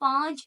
5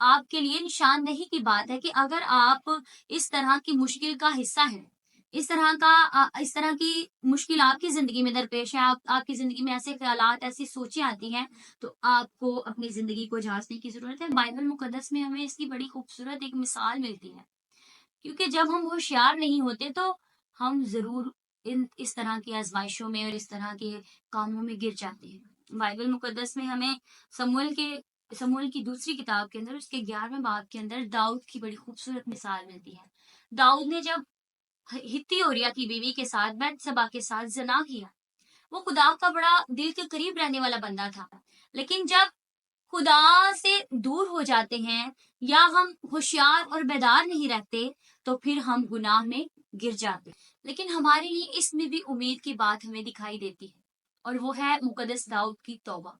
آپ کے لیے نشاندہی کی بات ہے کہ اگر آپ اس طرح کی مشکل کا حصہ ہیں، اس طرح کی مشکل آپ کی زندگی میں درپیش ہے، آپ کی زندگی میں ایسے خیالات، ایسی سوچیں آتی ہیں، تو آپ کو اپنی زندگی کو جانچنے کی ضرورت ہے۔ بائبل مقدس میں ہمیں اس کی بڑی خوبصورت ایک مثال ملتی ہے، کیونکہ جب ہم ہوشیار نہیں ہوتے تو ہم ضرور اس طرح کی آزمائشوں میں اور اس طرح کے کاموں میں گر جاتے ہیں۔ بائبل مقدس میں ہمیں سموئیل کی دوسری کتاب کے اندر اس کے 11ویں باب کے اندر داؤد کی بڑی خوبصورت مثال ملتی ہے۔ داؤد نے جب ہتی اوریا کی بیوی کے ساتھ بیت سبا کے ساتھ زنا کیا، وہ خدا کا بڑا دل کے قریب رہنے والا بندہ تھا، لیکن جب خدا سے دور ہو جاتے ہیں یا ہم ہوشیار اور بیدار نہیں رہتے تو پھر ہم گناہ میں گر جاتے، لیکن ہمارے لیے اس میں بھی امید کی بات ہمیں دکھائی دیتی ہے، اور وہ ہے مقدس داؤد کی توبہ۔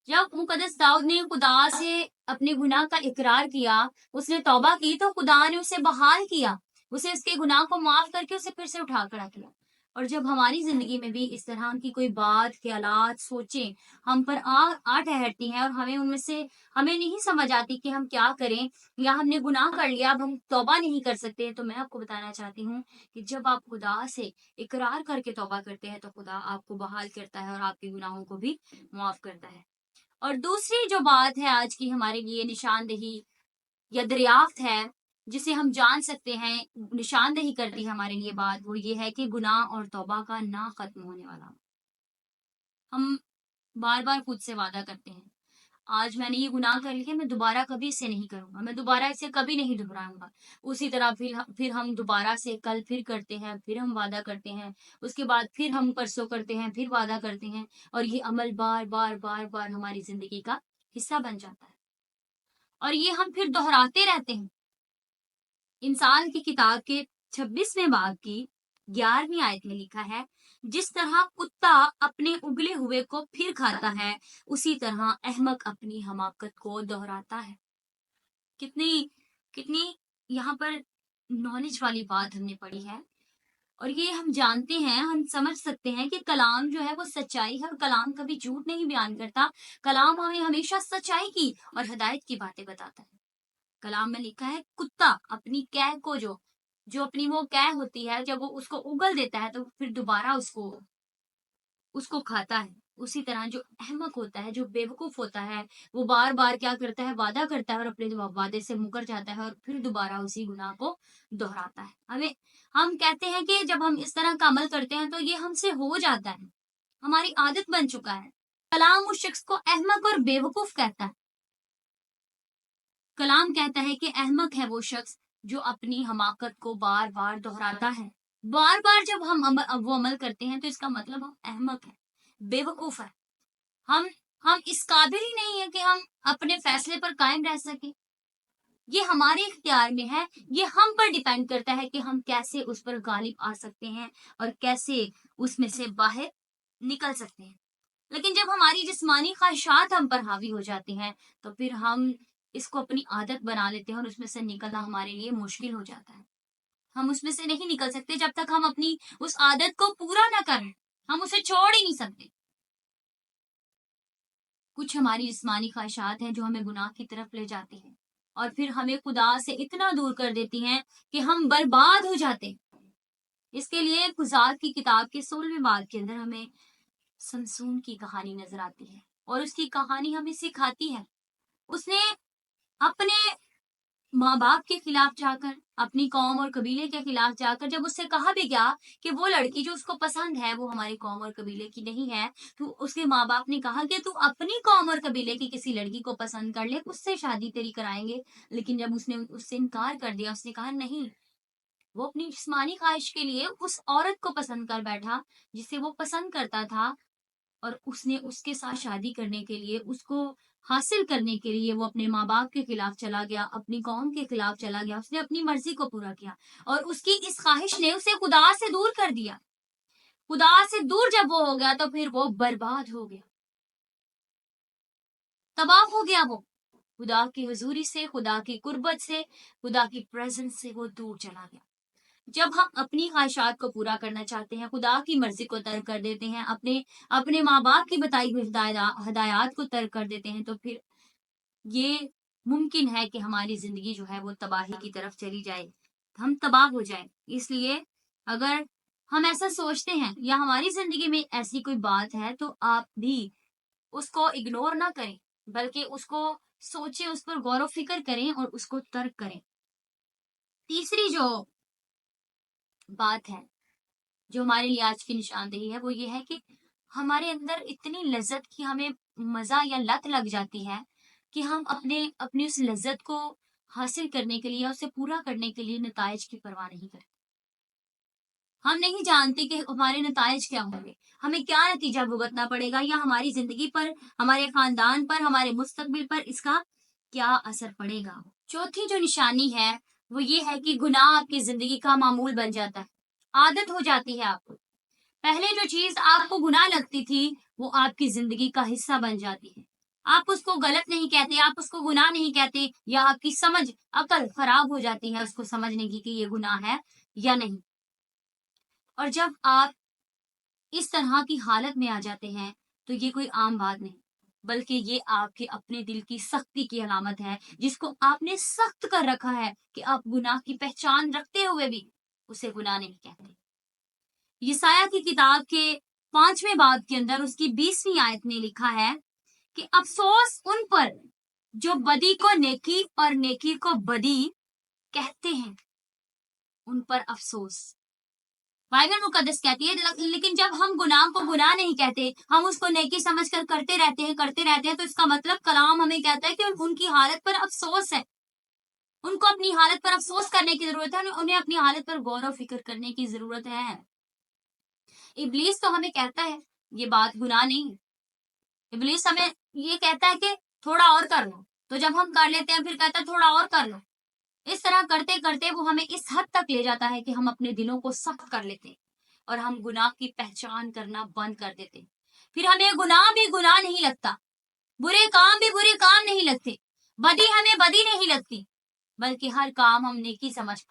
جب مقدس داؤد نے خدا سے اپنے گناہ کا اقرار کیا، اس نے توبہ کی، تو خدا نے اسے بحال کیا، اسے اس کے گناہ کو معاف کر کے اسے پھر سے اٹھا کھڑا کیا۔ اور جب ہماری زندگی میں بھی اس طرح کی کوئی بات، خیالات، سوچیں ہم پر آ ٹھہرتی ہیں اور ہمیں نہیں سمجھ آتی کہ ہم کیا کریں، یا ہم نے گناہ کر لیا، اب ہم توبہ نہیں کر سکتے، تو میں آپ کو بتانا چاہتی ہوں کہ جب آپ خدا سے اقرار کر کے توبہ کرتے ہیں تو خدا آپ کو بحال کرتا ہے اور آپ کے گناہوں کو بھی معاف کرتا ہے۔ اور دوسری جو بات ہے آج کی ہمارے لیے نشاندہی یا دریافت ہے، جسے ہم جان سکتے ہیں، نشاندہی کرتی ہے ہمارے لیے بات، وہ یہ ہے کہ گناہ اور توبہ کا نہ ختم ہونے والا۔ ہم بار بار خود سے وعدہ کرتے ہیں، آج میں نے یہ گناہ کر لیا، میں دوبارہ کبھی اسے نہیں کروں گا، میں دوبارہ اسے کبھی نہیں دہراؤں گا۔ اسی طرح پھر ہم دوبارہ سے کل پھر کرتے ہیں، پھر ہم وعدہ کرتے ہیں، اس کے بعد پھر ہم پرسوں کرتے ہیں، پھر وعدہ کرتے ہیں، اور یہ عمل بار بار بار بار ہماری زندگی کا حصہ بن جاتا ہے، اور یہ ہم پھر دہراتے رہتے ہیں۔ انسان کی کتاب کے 26ویں باب کی 11ویں آیت میں لکھا ہے، جس طرح کتا اپنے اگلے ہوئے کو پھر کھاتا ہے، اسی طرح احمق اپنی حماقت کو دہراتا ہے۔ کتنی یہاں پر نالج والی بات ہم نے پڑھی ہے، اور یہ ہم جانتے ہیں، ہم سمجھ سکتے ہیں کہ کلام جو ہے وہ سچائی ہے، اور کلام کبھی جھوٹ نہیں بیان کرتا، کلام ہمیں ہمیشہ سچائی کی اور ہدایت کی باتیں بتاتا ہے۔ کلام میں لکھا ہے، کتا اپنی قے کو جو اپنی وہ قے ہوتی ہے، جب وہ اس کو اگل دیتا ہے تو پھر دوبارہ اس کو کھاتا ہے۔ اسی طرح جو احمق ہوتا ہے، جو بیوقوف ہوتا ہے، وہ بار بار کیا کرتا ہے، وعدہ کرتا ہے اور اپنے وعدے سے مکر جاتا ہے اور پھر دوبارہ اسی گناہ کو دہراتا ہے۔ ہم کہتے ہیں کہ جب ہم اس طرح کا عمل کرتے ہیں تو یہ ہم سے ہو جاتا ہے، ہماری عادت بن چکا ہے۔ کلام اس شخص کو احمق اور بیوقوف کہتا ہے۔ کلام کہتا ہے کہ احمق ہے وہ شخص جو اپنی حماقت کو بار بار دہراتا ہے۔ بار بار جب ہم وہ عمل کرتے ہیں تو اس کا مطلب ہم احمق ہیں، بے وقوف ہے، ہم اس قابل ہی نہیں ہے کہ ہم اپنے فیصلے پر قائم رہ سکیں۔ یہ ہمارے اختیار میں ہے، یہ ہم پر ڈیپینڈ کرتا ہے کہ ہم کیسے اس پر غالب آ سکتے ہیں اور کیسے اس میں سے باہر نکل سکتے ہیں۔ لیکن جب ہماری جسمانی خواہشات ہم پر حاوی ہو جاتی ہیں تو پھر ہم اس کو اپنی عادت بنا لیتے ہیں اور اس میں سے نکلنا ہمارے لیے مشکل ہو جاتا ہے۔ ہم اس میں سے نہیں نکل سکتے جب تک ہم اپنی اس عادت کو پورا نہ کریں، ہم اسے چھوڑ ہی نہیں سکتے۔ کچھ ہماری جسمانی خواہشات ہیں جو ہمیں گناہ کی طرف لے جاتی ہیں اور پھر ہمیں خدا سے اتنا دور کر دیتی ہیں کہ ہم برباد ہو جاتے ہیں۔ اس کے لیے خزار کی کتاب کے 16ویں باب کے اندر ہمیں سمسون کی کہانی نظر آتی ہے، اور اس کی کہانی ہمیں سکھاتی ہے، اس نے اپنے ماں باپ کے خلاف جا کر، اپنی قوم اور قبیلے کے خلاف جا کر، جب اس سے کہا بھی گیا کہ وہ لڑکی جو اس کو پسند ہے وہ ہماری قوم اور قبیلے کی نہیں ہے، تو اس کے ماں باپ نے کہا کہ تو اپنی قوم اور قبیلے کی کسی لڑکی کو پسند کر لے، اس سے شادی تیری کرائیں گے۔ لیکن جب اس نے اس سے انکار کر دیا، اس نے کہا نہیں، وہ اپنی جسمانی خواہش کے لیے اس عورت کو پسند کر بیٹھا جسے وہ پسند کرتا تھا، اور اس نے اس کے ساتھ شادی کرنے کے لیے، اس کو حاصل کرنے کے لیے وہ اپنے ماں باپ کے خلاف چلا گیا، اپنی قوم کے خلاف چلا گیا، اس نے اپنی مرضی کو پورا کیا، اور اس کی اس خواہش نے اسے خدا سے دور کر دیا۔ خدا سے دور جب وہ ہو گیا تو پھر وہ برباد ہو گیا، تباہ ہو گیا، وہ خدا کی حضوری سے، خدا کی قربت سے، خدا کی پریزنس سے وہ دور چلا گیا۔ جب ہم اپنی خواہشات کو پورا کرنا چاہتے ہیں، خدا کی مرضی کو ترک کر دیتے ہیں، اپنے ماں باپ کی بتائی ہوئی ہدایات کو ترک کر دیتے ہیں، تو پھر یہ ممکن ہے کہ ہماری زندگی جو ہے وہ تباہی کی طرف چلی جائے، ہم تباہ ہو جائیں۔ اس لیے اگر ہم ایسا سوچتے ہیں یا ہماری زندگی میں ایسی کوئی بات ہے تو آپ بھی اس کو اگنور نہ کریں، بلکہ اس کو سوچیں، اس پر غور و فکر کریں اور اس کو ترک کریں۔ تیسری جو بات ہے جو ہمارے لیے آج کی نشاندہی ہے وہ یہ ہے کہ ہمارے اندر اتنی لذت کی ہمیں مزہ یا لت لگ جاتی ہے کہ ہم اپنی اس لذت کو حاصل کرنے کے لیے یا اسے پورا کرنے کے لیے نتائج کی پرواہ نہیں کرتے۔ ہم نہیں جانتے کہ ہمارے نتائج کیا ہوں گے، ہمیں کیا نتیجہ بھگتنا پڑے گا، یا ہماری زندگی پر، ہمارے خاندان پر، ہمارے مستقبل پر اس کا کیا اثر پڑے گا۔ چوتھی جو نشانی ہے وہ یہ ہے کہ گناہ آپ کی زندگی کا معمول بن جاتا ہے، عادت ہو جاتی ہے آپ کو۔ پہلے جو چیز آپ کو گناہ لگتی تھی وہ آپ کی زندگی کا حصہ بن جاتی ہے۔ آپ اس کو غلط نہیں کہتے، آپ اس کو گناہ نہیں کہتے، یا آپ کی سمجھ، عقل خراب ہو جاتی ہے اس کو سمجھنے کی کہ یہ گناہ ہے یا نہیں۔ اور جب آپ اس طرح کی حالت میں آ جاتے ہیں تو یہ کوئی عام بات نہیں، بلکہ یہ آپ کے اپنے دل کی سختی کی علامت ہے، جس کو آپ نے سخت کر رکھا ہے کہ آپ گناہ کی پہچان رکھتے ہوئے بھی اسے گناہ نہیں کہتے۔ یسایہ کی کتاب کے 5ویں باب کے اندر اس کی 20ویں آیت میں لکھا ہے کہ افسوس ان پر جو بدی کو نیکی اور نیکی کو بدی کہتے ہیں، ان پر افسوس۔ بائبل مقدس کہتی ہے لیکن جب ہم گناہ کو گناہ نہیں کہتے، ہم اس کو نیکی سمجھ کر کرتے رہتے ہیں تو اس کا مطلب کلام ہمیں کہتا ہے کہ ان کی حالت پر افسوس ہے، ان کو اپنی حالت پر افسوس کرنے کی ضرورت ہے، انہیں اپنی حالت پر غور و فکر کرنے کی ضرورت ہے۔ ابلیس تو ہمیں کہتا ہے یہ بات گناہ نہیں، ابلیس ہمیں یہ کہتا ہے کہ تھوڑا اور کر لو، تو جب ہم کر لیتے ہیں پھر کہتا ہے تھوڑا اور کر لو۔ اس طرح کرتے کرتے وہ ہمیں اس حد تک لے جاتا ہے کہ ہم اپنے دلوں کو سخت کر لیتے اور ہم گناہ کی پہچان کرنا بند کر دیتے۔ پھر ہمیں گناہ بھی گناہ نہیں لگتا، برے کام بھی برے کام نہیں لگتے، بدی ہمیں بدی نہیں لگتی، بلکہ ہر کام ہم نیکی سمجھ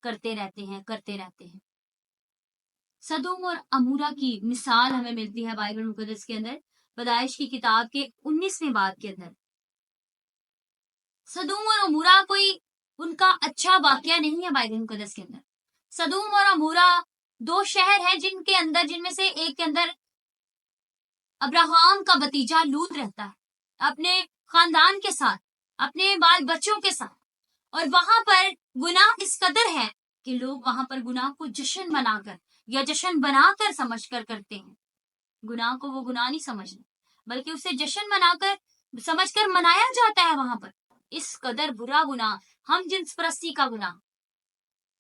کرتے رہتے ہیں۔ سدوم اور عمورہ کی مثال ہمیں ملتی ہے بائبل مقدس کے اندر، پیدائش کی کتاب کے 19ویں باب کے اندر۔ سدوم اور عمورہ کوئی ان کا اچھا واقعہ نہیں ہے بائبل مقدس کے اندر۔ سدوم اور عمورہ 2 شہر ہیں جن میں سے ایک کے اندر ابراہام کا بھتیجا لوط رہتا ہے اپنے خاندان کے ساتھ، اپنے بال بچوں کے ساتھ، اور وہاں پر گناہ اس قدر ہے کہ لوگ وہاں پر گناہ کو جشن بنا کر یا جشن بنا کر سمجھ کر کرتے ہیں۔ گناہ کو وہ گناہ نہیں سمجھتے بلکہ اسے جشن بنا کر سمجھ کر منایا جاتا ہے وہاں پر۔ اس قدر برا گناہ، ہم جنس پرستی کا گناہ،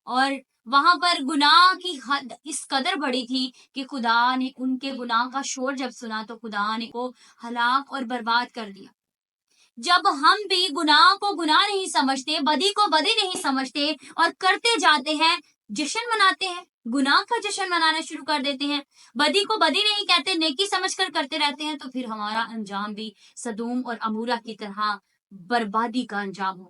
اور وہاں پر گناہ کی حد اس قدر بڑی تھی کہ خدا نے ان کے گناہ کا شور جب سنا تو خدا نے کو ہلاک اور برباد کر دیا۔ جب ہم بھی گناہ کو گناہ نہیں سمجھتے، بدی کو بدی نہیں سمجھتے اور کرتے جاتے ہیں، جشن مناتے ہیں، گناہ کا جشن منانا شروع کر دیتے ہیں، بدی کو بدی نہیں کہتے، نیکی سمجھ کر کرتے رہتے ہیں، تو پھر ہمارا انجام بھی سدوم اور عمورہ کی طرح بربادی کا انجام ہو۔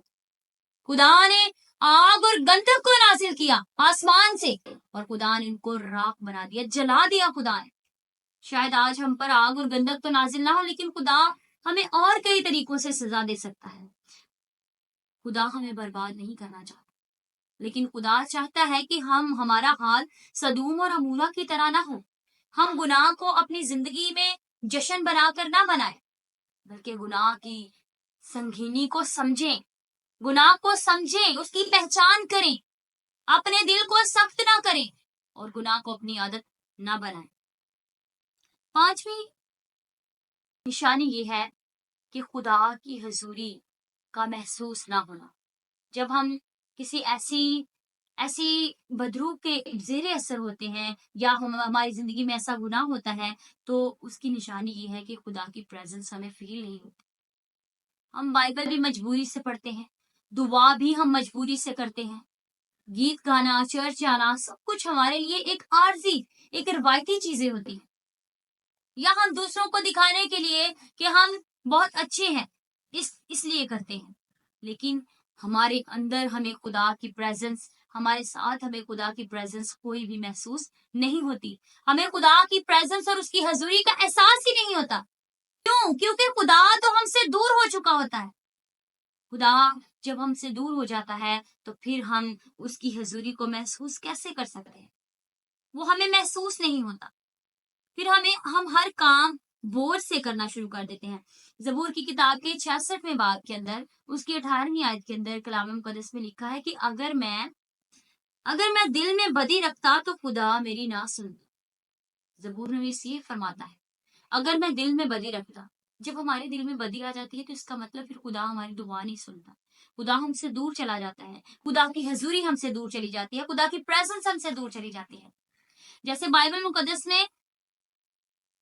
خدا نے آگ اور گندھک کو نازل کیا آسمان سے، اور خدا نے ان کو راکھ بنا دیا، جلا دیا خدا نے۔ شاید آج ہم پر آگ اور گندھک تو نازل نہ ہو، لیکن خدا ہمیں اور کئی طریقوں سے سزا دے سکتا ہے۔ خدا ہمیں برباد نہیں کرنا چاہتا، لیکن خدا چاہتا ہے کہ ہمارا حال سدوم اور عمورہ کی طرح نہ ہو۔ ہم گناہ کو اپنی زندگی میں جشن بنا کر نہ منائیں، بلکہ گناہ کی سنگینی کو سمجھیں، گناہ کو سمجھیں، اس کی پہچان کریں، اپنے دل کو سخت نہ کریں اور گناہ کو اپنی عادت نہ بنائیں۔ 5ویں نشانی یہ ہے کہ خدا کی حضوری کا محسوس نہ ہونا۔ جب ہم کسی ایسی بدرو کے زیر اثر ہوتے ہیں یا ہماری زندگی میں ایسا گناہ ہوتا ہے تو اس کی نشانی یہ ہے کہ خدا کی پریزنس ہمیں فیل نہیں ہوتی۔ ہم بائبل بھی مجبوری سے پڑھتے ہیں، دعا بھی ہم مجبوری سے کرتے ہیں، گیت گانا، چرچ جانا، سب کچھ ہمارے لیے ایک عارضی، ایک روایتی چیزیں ہوتی ہیں، یا ہم دوسروں کو دکھانے کے لیے کہ ہم بہت اچھے ہیں اس لیے کرتے ہیں، لیکن ہمارے اندر ہمیں خدا کی پریزنس، ہمارے ساتھ ہمیں خدا کی پریزنس کوئی بھی محسوس نہیں ہوتی۔ ہمیں خدا کی پریزنس اور اس کی حضوری کا احساس ہی نہیں ہوتا۔ کیوں؟ کیونکہ خدا تو ہم سے دور ہو چکا ہوتا ہے۔ خدا جب ہم سے دور ہو جاتا ہے تو پھر ہم اس کی حضوری کو محسوس کیسے کر سکتے ہیں؟ وہ ہمیں محسوس نہیں ہوتا. پھر ہم ہر کام بوجھ سے کرنا شروع کر دیتے ہیں. زبور کی کتاب کے 66ویں باب کے اندر اس کی 18ویں آیت کے اندر کلام مقدس میں لکھا ہے کہ اگر میں دل میں بدی رکھتا تو خدا میری نہ سنتا. زبور نویس یہ فرماتا ہے اگر میں دل میں بدی رکھتا. جب ہمارے دل میں بدی آ جاتی ہے تو اس کا مطلب پھر خدا ہماری دعا نہیں سنتا. خدا ہم سے دور چلا جاتا ہے. خدا کی حضوری ہم سے دور چلی جاتی ہے. خدا کی پریزنس ہم سے دور چلی جاتی ہے. جیسے بائبل مقدس میں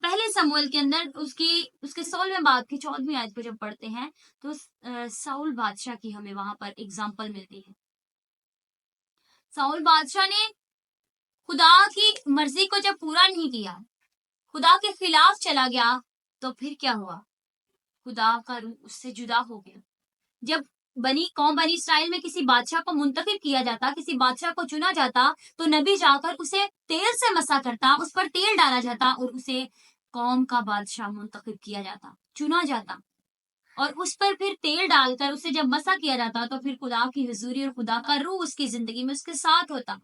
پہلے سموئیل کے اندر اس کے 16ویں باب کی 14ویں آیت کو جب پڑھتے ہیں تو ساؤل بادشاہ کی ہمیں وہاں پر اگزامپل ملتی ہے. ساؤل بادشاہ نے خدا کی مرضی کو جب پورا نہیں کیا، خدا کے خلاف چلا گیا، تو پھر کیا ہوا؟ خدا کا روح اس سے جدا ہو گیا. جب بنی اسرائیل میں کسی بادشاہ کو منتخب کیا جاتا، کسی بادشاہ کو چنا جاتا، تو نبی جا کر اسے تیل سے مسا کرتا، اس پر تیل ڈالا جاتا اور اسے قوم کا بادشاہ منتخب کیا جاتا، چنا جاتا، اور اس پر پھر تیل ڈال کر اسے جب مسا کیا جاتا تو پھر خدا کی حضوری اور خدا کا روح اس کی زندگی میں اس کے ساتھ ہوتا،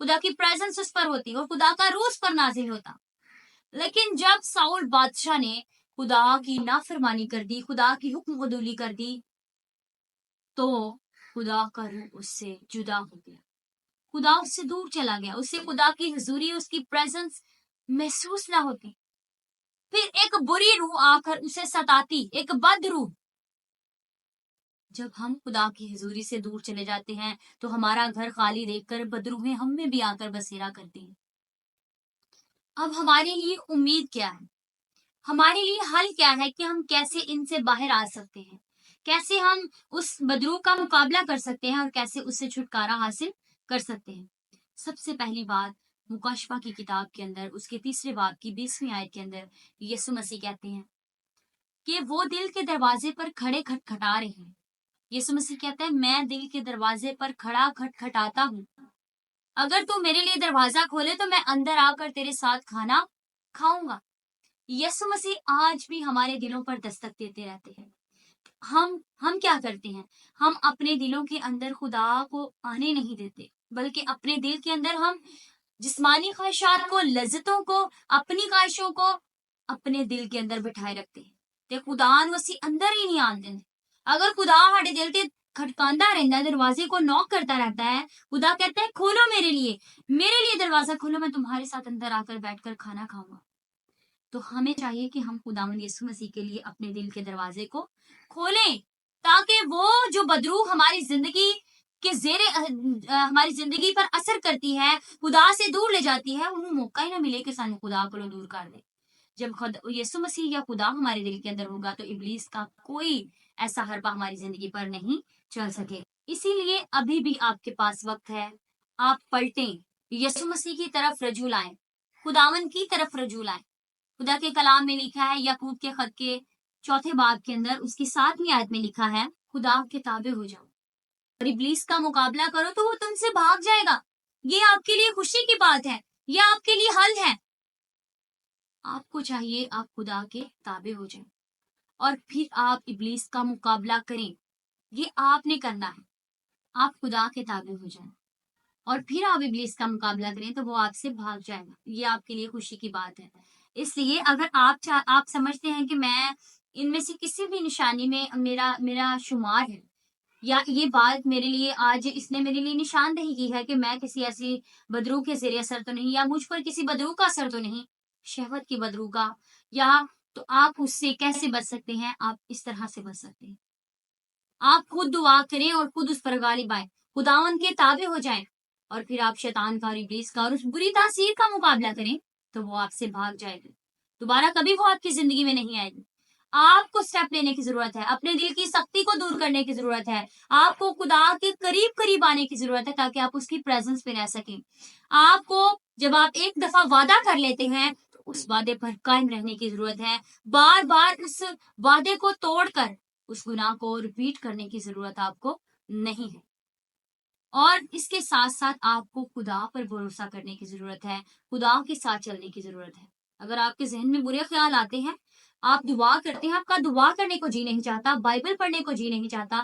خدا کی پریزنس اس پر ہوتی اور خدا کا روح اس پر نازل ہوتا. لیکن جب ساؤل بادشاہ نے خدا کی نافرمانی کر دی، خدا کی حکم عدولی کر دی، تو خدا کا روح اس سے جدا ہو گیا، خدا اس سے دور چلا گیا، اسے خدا کی حضوری، اس کی پریزنس محسوس نہ ہوتی. پھر ایک بری روح آ کر اسے ستاتی، ایک بد روح. جب ہم خدا کی حضوری سے دور چلے جاتے ہیں تو ہمارا گھر خالی دیکھ کر بدروہیں ہم میں بھی آ کر بسیرا کرتی ہیں. اب ہمارے لیے امید کیا ہے؟ ہمارے لیے حل کیا ہے کہ ہم کیسے ان سے باہر آ سکتے ہیں؟ کیسے ہم اس بدروح کا مقابلہ کر سکتے ہیں اور کیسے اس سے چھٹکارا حاصل کر سکتے ہیں؟ سب سے پہلی بات، مکاشفہ کی کتاب کے اندر اس کے 3 باب کی 20ویں آیت کے اندر یسوع مسیح کہتے ہیں کہ وہ دل کے دروازے پر کھڑے کھٹکھٹا رہے ہیں. یسوع مسیح کہتا ہے میں دل کے دروازے پر کھڑا کھٹکھٹاتا ہوں. اگر تو میرے لیے دروازہ کھولے تو میں اندر آ کر تیرے ساتھ کھانا کھاؤں گا. یسوع مسیح آج بھی ہمارے دلوں پر دستک دیتے رہتے ہیں. ہم کیا کرتے ہیں؟ ہم اپنے دلوں کے اندر خدا کو آنے نہیں دیتے، بلکہ اپنے دل کے اندر ہم جسمانی خواہشات کو، لذتوں کو، اپنی خواہشوں کو اپنے دل کے اندر بٹھائے رکھتے ہیں. تے خدا وسی اندر ہی نہیں آن دیں. اگر خدا ہمارے دل سے کھٹکاندا رہتا ہے، دروازے کو نوک کرتا رہتا ہے، خدا کہتا ہے کھولو میرے لیے دروازہ کھولو، میں تمہارے ساتھ اندر آ کر بیٹھ کر کھانا کھاؤں گا. تو ہمیں چاہیے کہ ہم خداوند یسوع مسیح کے لیے اپنے دل کے دروازے کو کھولیں، تاکہ وہ جو بدروح ہماری زندگی کے ہماری زندگی پر اثر کرتی ہے، خدا سے دور لے جاتی ہے، انہیں موقع ہی نہ ملے کہ سانو خدا کو دور کر دے. جب یسوع مسیح یا خدا ہمارے دل کے اندر ہوگا تو ابلیس کا کوئی ایسا حربہ ہماری زندگی پر نہیں چل سکے. اسی لیے ابھی بھی آپ کے پاس وقت ہے، آپ پلٹیں، یسوع مسیح کی طرف رجوع لائیں، خداوند کی طرف رجوع لائیں. خدا کے کلام میں لکھا ہے، یعقوب کے خط کے 4 باب کے اندر اس کی 7ویں آیت میں لکھا ہے، خدا کے تابع ہو جاؤ اور ابلیس کا مقابلہ کرو تو وہ تم سے بھاگ جائے گا. یہ آپ کے لیے خوشی کی بات ہے، یہ آپ کے لیے حل ہے. آپ کو چاہیے آپ خدا کے تابع ہو جائیں اور پھر آپ ابلیس کا مقابلہ کریں. یہ آپ نے کرنا ہے. آپ خدا کے تابع ہو جائیں اور پھر آپ ابلیس کا مقابلہ کریں تو وہ آپ سے بھاگ جائے گا. یہ آپ کے لیے خوشی کی بات ہے. اس لیے اگر آپ سمجھتے ہیں کہ میں ان میں سے کسی بھی نشانی میں میرا شمار ہے، یا یہ بات میرے لیے آج اس نے میرے لیے نشاندہی کی ہے کہ میں کسی ایسی بدروح کے ذریعے اثر تو نہیں، یا مجھ پر کسی بدروح کا اثر تو نہیں، شہوت کی بدروح کا، یا تو آپ اس سے کیسے بچ سکتے ہیں؟ آپ اس طرح سے بچ سکتے ہیں. آپ خود دعا کریں اور خود اس پر غالب آئیں، خداوند کے تابع ہو جائیں، اور پھر آپ شیطان کا اور ابلیس کا اور اس بری تاثیر کا مقابلہ کریں تو وہ آپ سے بھاگ جائے گی. دوبارہ کبھی وہ آپ کی زندگی میں نہیں آئے گی. آپ کو سٹیپ لینے کی ضرورت ہے، اپنے دل کی سختی کو دور کرنے کی ضرورت ہے. آپ کو خدا کے قریب آنے کی ضرورت ہے تاکہ آپ اس کی پریزنس میں رہ سکیں. آپ کو جب آپ ایک دفعہ وعدہ کر لیتے ہیں تو اس وعدے پر قائم رہنے کی ضرورت ہے. بار بار اس وعدے کو توڑ کر اس گناہ کو ریپیٹ کرنے کی ضرورت آپ کو نہیں ہے. اور اس کے ساتھ ساتھ آپ کو خدا پر بھروسہ کرنے کی ضرورت ہے، خدا کے ساتھ چلنے کی ضرورت ہے. اگر آپ کے ذہن میں برے خیال آتے ہیں، آپ دعا کرتے ہیں، آپ کا دعا کرنے کو جی نہیں چاہتا، بائبل پڑھنے کو جی نہیں چاہتا،